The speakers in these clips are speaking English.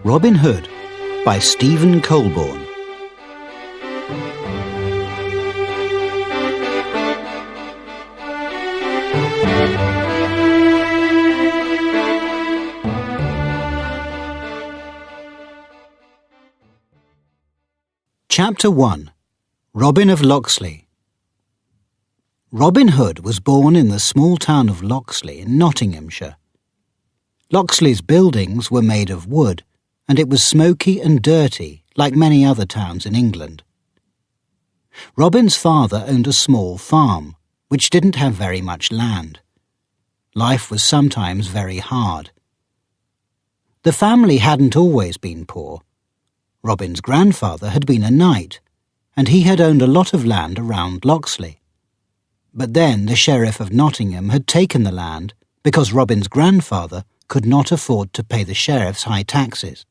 Robin Hood by Stephen Colborne. Chapter 1. Robin of Locksley. Robin Hood was born in the small town of Locksley in Nottinghamshire. Locksley's buildings were made of wood, and it was smoky and dirty like many other towns in England. Robin's father owned a small farm, which didn't have very much land. Life was sometimes very hard. The family hadn't always been poor. Robin's grandfather had been a knight, and he had owned a lot of land around Locksley. But then the Sheriff of Nottingham had taken the land because Robin's grandfather could not afford to pay the sheriff's high taxes.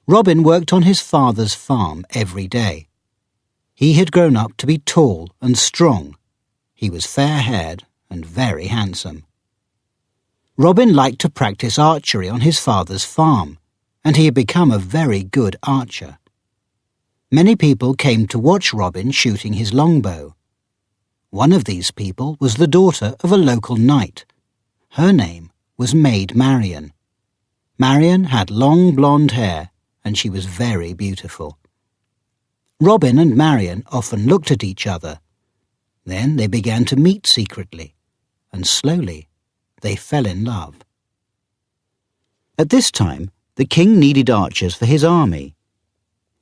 Robin worked on his father's farm every day. He had grown up to be tall and strong. He was fair-haired and very handsome. Robin liked to practice archery on his father's farm, and he had become a very good archer. Many people came to watch Robin shooting his longbow. One of these people was the daughter of a local knight. Her name was Maid Marian. Marian had long blonde hair, and she was very beautiful. Robin and Marian often looked at each other. Then they began to meet secretly, and slowly they fell in love. At this time, the king needed archers for his army.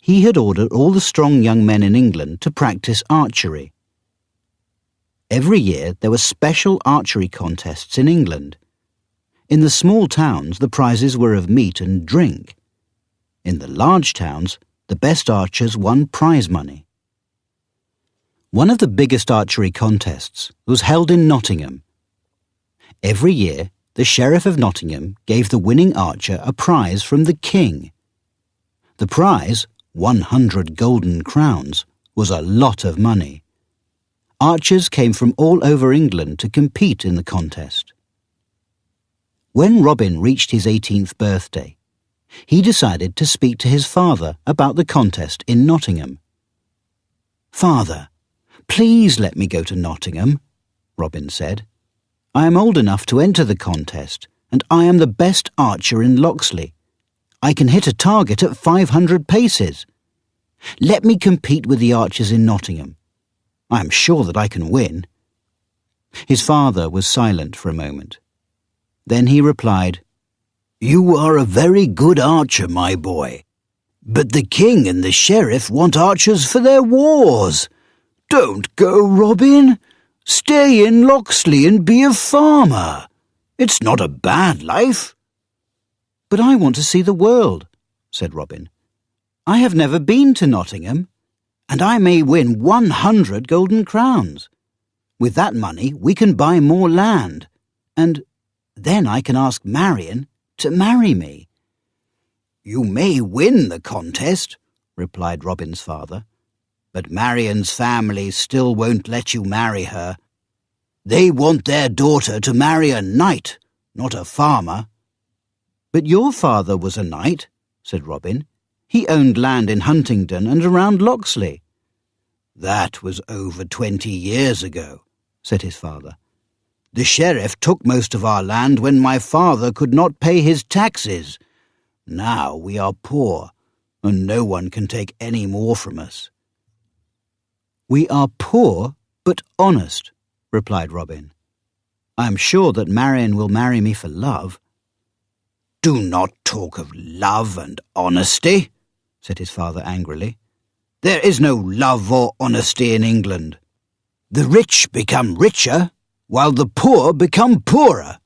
He had ordered all the strong young men in England to practice archery. Every year there were special archery contests in England. In the small towns, the prizes were of meat and drink. In the large towns, the best archers won prize money. One of the biggest archery contests was held in Nottingham. Every year, the Sheriff of Nottingham gave the winning archer a prize from the king. The prize, 100 golden crowns, was a lot of money. Archers came from all over England to compete in the contest. When Robin reached his 18th birthday, he decided to speak to his father about the contest in Nottingham. "Father, please let me go to Nottingham," Robin said. "I am old enough to enter the contest, and I am the best archer in Locksley. I can hit a target at 500 paces. Let me compete with the archers in Nottingham. I am sure that I can win." His father was silent for a moment. Then he replied, "You are a very good archer, my boy. But the king and the sheriff want archers for their wars. Don't go, Robin. Stay in Locksley and be a farmer. It's not a bad life." "But I want to see the world," said Robin. "I have never been to Nottingham, and I may win 100 golden crowns. With that money we can buy more land, and then I can ask Marian to marry me." "You may win the contest," replied Robin's father, "but Marian's family still won't let you marry her. They want their daughter to marry a knight, not a farmer." "But your father was a knight," said Robin. "He owned land in Huntingdon and around Locksley." "That was over 20 years ago," said his father. "The sheriff took most of our land when my father could not pay his taxes. Now we are poor, and no one can take any more from us." "We are poor, but honest," replied Robin. "I am sure that Marian will marry me for love." "Do not talk of love and honesty," said his father angrily. "There is no love or honesty in England. The rich become richer, while the poor become poorer.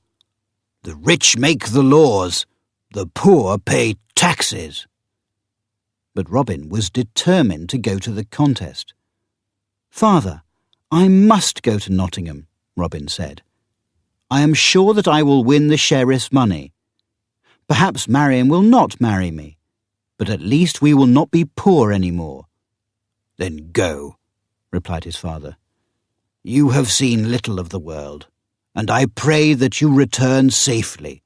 The rich make the laws, the poor pay taxes." But Robin was determined to go to the contest. "Father, I must go to Nottingham," Robin said. "I am sure that I will win the sheriff's money. Perhaps Marian will not marry me, but at least we will not be poor any more." "Then go," replied his father. "You have seen little of the world, and I pray that you return safely.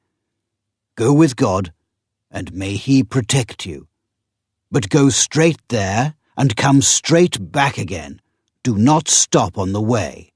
Go with God, and may he protect you. But go straight there and come straight back again. Do not stop on the way.